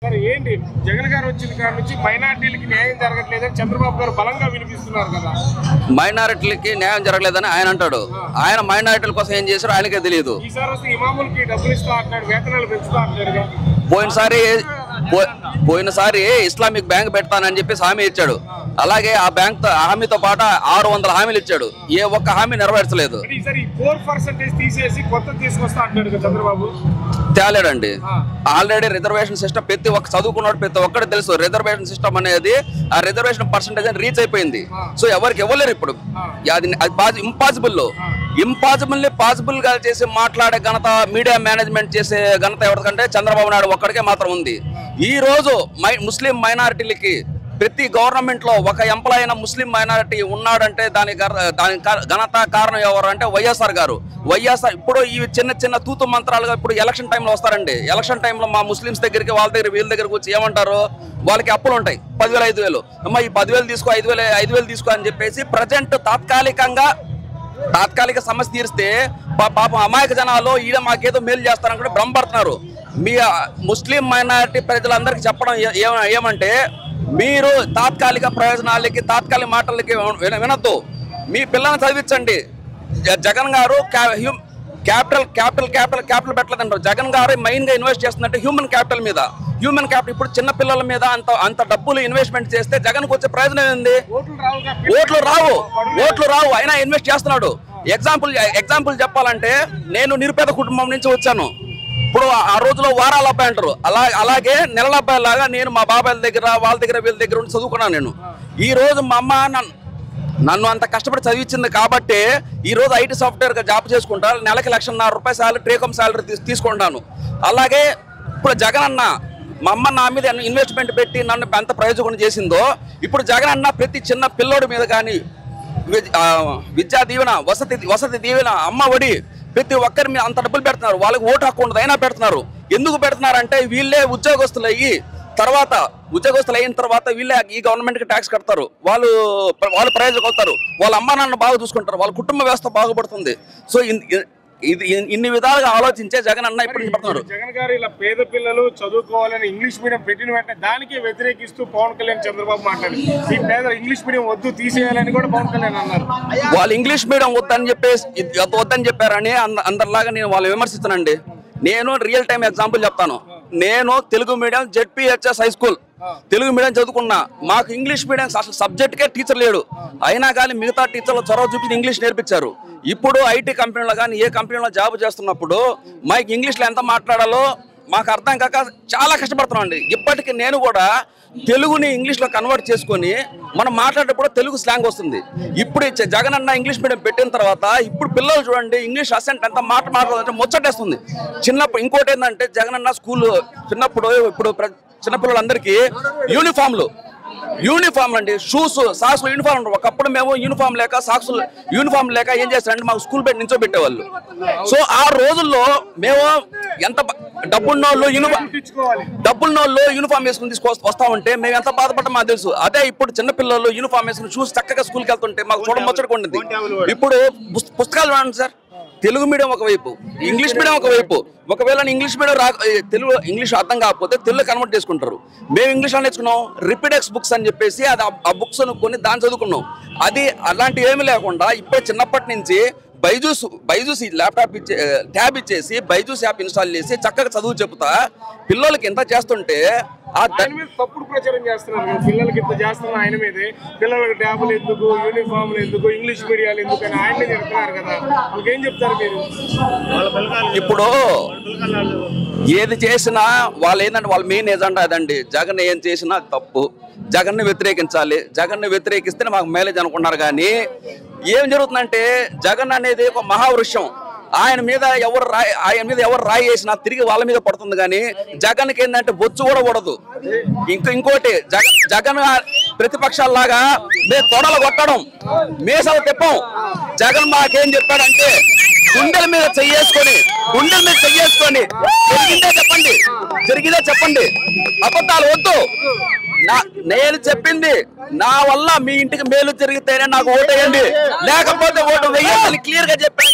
సరే ఏంటి జగన్ గారు వచ్చిన కాడ నుంచి మైనారిటీలకి న్యాయం జరగట్లేదని చంద్రబాబు గారు బలంగా వినిపిస్తున్నారు కదా. మైనారిటీలకి న్యాయం జరగలేదని ఆయన అంటాడు. ఆయన మైనారిటీల కోసం ఏం చేశారో ఆయనకే తెలియదు. ఈసారి వస్తే ఇమాములకి డబ్బులు ఇస్తా అంటున్నాడు, వేతనాలు పెంచుతా అంటున్నాడు. పోయినసారి ఇస్లామిక్ బ్యాంక్ పెడతానని చెప్పి హామీ ఇచ్చాడు. అలాగే ఆ బ్యాంక్ హామీతో పాటు 600 హామీలు ఇచ్చాడు. ఏ ఒక్క హామీ నెరవేర్చలేదు. తీసేసి కొత్త తీసుకొస్తా అంటున్నాడు చంద్రబాబు. తేలేడండి. ఆల్రెడీ రిజర్వేషన్ సిస్టమ్ ప్రతి ఒక్క చదువుకున్నాడు ప్రతి ఒక్కటి తెలుసు. రిజర్వేషన్ సిస్టమ్ అనేది ఆ రిజర్వేషన్ పర్సెంటేజ్ అని రీచ్ అయిపోయింది. సో ఎవరికి ఇవ్వలేరు ఇప్పుడు. అది ఇంపాసిబుల్ ని పాసిబుల్ గా చేసి మాట్లాడే ఘనత, మీడియా మేనేజ్మెంట్ చేసే ఘనత ఎవరికంటే చంద్రబాబు నాయుడు ఒక్కడికే మాత్రం ఉంది. ఈ రోజు ముస్లిం మైనారిటీలకి ప్రతి గవర్నమెంట్ లో ఒక ఎంప్లాయ్ అయిన ముస్లిం మైనారిటీ ఉన్నాడంటే దానికి ఘనత కారణం ఎవరు అంటే వైఎస్ఆర్ గారు. వైఎస్ఆర్ ఇప్పుడు ఈ చిన్న చిన్న తూతు మంత్రాలుగా ఇప్పుడు ఎలక్షన్ టైంలో వస్తారండి. ఎలక్షన్ టైంలో మా ముస్లింస్ దగ్గరికి వాళ్ళ దగ్గర వీళ్ళ దగ్గరకు వచ్చి ఏమంటారు, వాళ్ళకి అప్పులు ఉంటాయి 10,000 5,000 అమ్మ ఈ 10,000 తీసుకో 5,000 తీసుకో అని చెప్పేసి ప్రజెంట్ తాత్కాలిక సమస్య తీరిస్తే పాపం అమాయక జనాలు ఈయన మాకేదో మేలు చేస్తారనుకుంటే భ్రమపడుతున్నారు. మీ ముస్లిం మైనారిటీ ప్రజలందరికీ చెప్పడం ఏమంటే మీరు తాత్కాలిక ప్రయోజనాలకి తాత్కాలిక మాటలకి వినొద్దు. మీ పిల్లల్ని చదివించండి. జగన్ గారు క్యాపిటల్ పెట్టలేదంటారు. జగన్ గారు మెయిన్ గా ఇన్వెస్ట్ చేస్తుందంటే హ్యూమన్ క్యాపిటల్ మీద. హ్యూమన్ క్యాపిటల్ ఇప్పుడు చిన్న పిల్లల మీద అంత డబ్బులు ఇన్వెస్ట్మెంట్ చేస్తే జగన్కి వచ్చే ప్రయోజనం ఏంది? ఓట్లు రావు అయినా ఇన్వెస్ట్ చేస్తున్నాడు. ఎగ్జాంపుల్ చెప్పాలంటే నేను నిరుపేద కుటుంబం నుంచి వచ్చాను. ఇప్పుడు ఆ రోజులో వారాల అబ్బాయి అంటారు, అలాగే నెలల అబ్బాయి లాగా నేను మా బాబాయ్ దగ్గర వాళ్ళ దగ్గర వీళ్ళ దగ్గర ఉండి చదువుకున్నాను. నేను ఈ రోజు మా అమ్మ నన్ను అంత కష్టపడి చదివించింది కాబట్టి ఈ రోజు ఐటీ సాఫ్ట్వేర్ గా జాబ్ చేసుకుంటాను. నెలకి ₹1,50,000 శాలరీ, టేకమ్ శాలరీ తీసుకుంటాను. అలాగే ఇప్పుడు జగన్ అన్న మా అమ్మ నా మీద ఇన్వెస్ట్మెంట్ పెట్టి నన్ను ఎంత ప్రయోజనం చేసిందో ఇప్పుడు జగన్ అన్న ప్రతి చిన్న పిల్లోడి మీద కానీ విద్యా దీవెన, వసతి దీవెన, అమ్మ ఒడి ప్రతి ఒక్కరి మీద అంత డబ్బులు పెడుతున్నారు. వాళ్ళకి ఓటు హక్కు ఉండదు అయినా పెడుతున్నారు. ఎందుకు పెడుతున్నారంటే వీళ్ళే ఉద్యోగస్తులు అయిన తర్వాత వీళ్ళే ఈ గవర్నమెంట్ కి ట్యాక్స్ కడతారు. వాళ్ళు ప్రయోజనం అవుతారు. వాళ్ళ అమ్మ నాన్న బాగా చూసుకుంటారు. వాళ్ళ కుటుంబ వ్యవస్థ బాగుపడుతుంది. సో ఇది ఇన్ని విధాలుగా ఆలోచించే జగన్ అన్న ఇప్పుడు పడుతున్నారు. జగన్ గారు ఇలా పేద పిల్లలు చదువుకోవాలని ఇంగ్లీష్ మీడియం పెట్టిన వెంటనే దానికి వ్యతిరేకిస్తూ పవన్ కళ్యాణ్ చంద్రబాబు మాట్లాడి ఈ పేద ఇంగ్లీష్ మీడియం వద్దు తీసేయాలని కూడా పవన్ కళ్యాణ్ అన్నారు. వాళ్ళు ఇంగ్లీష్ మీడియం వద్దని చెప్పారని అందరిలాగా నేను వాళ్ళు విమర్శిస్తానండి. నేను రియల్ టైం ఎగ్జాంపుల్ చెప్తాను. నేను Telugu medium ZPHS high school Telugu medium చదువుకున్నా. మాకు ఇంగ్లీష్ మీడియం అసలు సబ్జెక్ట్కే టీచర్ లేడు. అయినా కానీ మిగతా టీచర్లు చొరవ చూపించి ఇంగ్లీష్ నేర్పించారు. ఇప్పుడు ఐటీ కంపెనీలో కానీ ఏ కంపెనీలో జాబ్ చేస్తున్నప్పుడు మాకు ఇంగ్లీష్లో ఎంత మాట్లాడాలో మాకు అర్థం కాక చాలా కష్టపడుతున్నాం అండి. ఇప్పటికీ నేను కూడా తెలుగుని ఇంగ్లీష్లో కన్వర్ట్ చేసుకొని మనం మాట్లాడేటప్పుడు తెలుగు స్లాంగ్ వస్తుంది. ఇప్పుడు జగన్ అన్న ఇంగ్లీష్ మీడియం పెట్టిన తర్వాత ఇప్పుడు పిల్లలు చూడండి ఇంగ్లీష్ అసెంట్ ఎంత మాట్లాడాలంటే ముచ్చటేస్తుంది. చిన్నప్పుడు ఇంకోటి ఏంటంటే జగన్ అన్న స్కూల్ చిన్నప్పుడు ఇప్పుడు చిన్నపిల్లలందరికీ యూనిఫామ్లు అండి, షూస్, సాక్స్లు యూనిఫామ్ ఉంటారు. ఒకప్పుడు మేము యూనిఫామ్ లేక ఏం చేస్తారంటే మాకు స్కూల్ బెడ్ నించోబెట్టేవాళ్ళు. సో ఆ రోజుల్లో మేము ఎంత డబ్బున్నోళ్ళు యూనిఫామ్ వేసుకుని వస్తా ఉంటే మేము ఎంత బాధపడ్డా మాకు తెలుసు. అదే ఇప్పుడు చిన్నపిల్లలు యూనిఫామ్ వేసుకుని షూస్ చక్కగా స్కూల్కి వెళ్తుంటే మాకు చూడముచ్చటగా ఉండేది. ఇప్పుడు పుస్తకాలు చూడండి సార్, తెలుగు మీడియం ఒకవైపు, ఇంగ్లీష్ మీడియం ఒకవైపు. ఒకవేళ ఇంగ్లీష్ మీడియం ఇంగ్లీష్ అర్థం కాకపోతే తెలుగు కన్వర్ట్ చేసుకుంటారు. మేము ఇంగ్లీష్లో నేర్చుకున్నాం రిపీడెక్స్ బుక్స్ అని చెప్పేసి అది ఆ బుక్స్ కొని దాన్ని చదువుకున్నాం. అది అలాంటివి ఏమీ లేకుండా ఇప్పుడు చిన్నప్పటి నుంచి బైజూస్ ట్యాబ్ ఇచ్చేసి బైజూస్ యాప్ ఇన్స్టాల్ చేసి చక్కగా చదువు చెబుతా పిల్లలకి ఎంత చేస్తుంటే తప్పుడు ప్రచారం చేస్తున్నారు. పిల్లలకి ఇంత చేస్తున్నారు ఆయన మీదే. పిల్లలకి ట్యాబులు ఎందుకు, యూనిఫామ్లు ఎందుకు, ఇంగ్లీష్ మీడియాలు ఎందుకు అని ఆయనే చెప్తున్నారు కదా. వాళ్ళకేం చెప్తారు మీరు? ఇప్పుడు ఏది చేసినా వాళ్ళు ఏంటంటే వాళ్ళ మెయిన్ ఏజెండా అదండి. జగన్ ఏం చేసినా తప్పు, జగన్ని వ్యతిరేకించాలి, జగన్ని వ్యతిరేకిస్తే మాకు మేలేజ్ అనుకున్నారు. కానీ ఏం జరుగుతుందంటే జగన్ అనేది ఒక మహావృక్షం. ఆయన మీద ఎవరు రాయి వేసినా తిరిగి వాళ్ళ మీద పడుతుంది. కానీ జగన్కి ఏంటంటే బొచ్చు కూడా పడదు. ఇంకోటి జగన్ ప్రతిపక్షాల్లాగా మేము తొడలు కొట్టడం, మేసాలు తిప్పం. జగన్ మాకేం చెప్పాడంటే గుండెల మీద చెయ్యేసుకొని జరిగిందే చెప్పండి, అబద్ధాలు వద్దు. నేను చెప్పింది నా వల్ల మీ ఇంటికి మేలు జరిగితేనే నాకు ఓటేయండి, లేకపోతే ఓటు వేయాలని క్లియర్ గా చెప్పాను.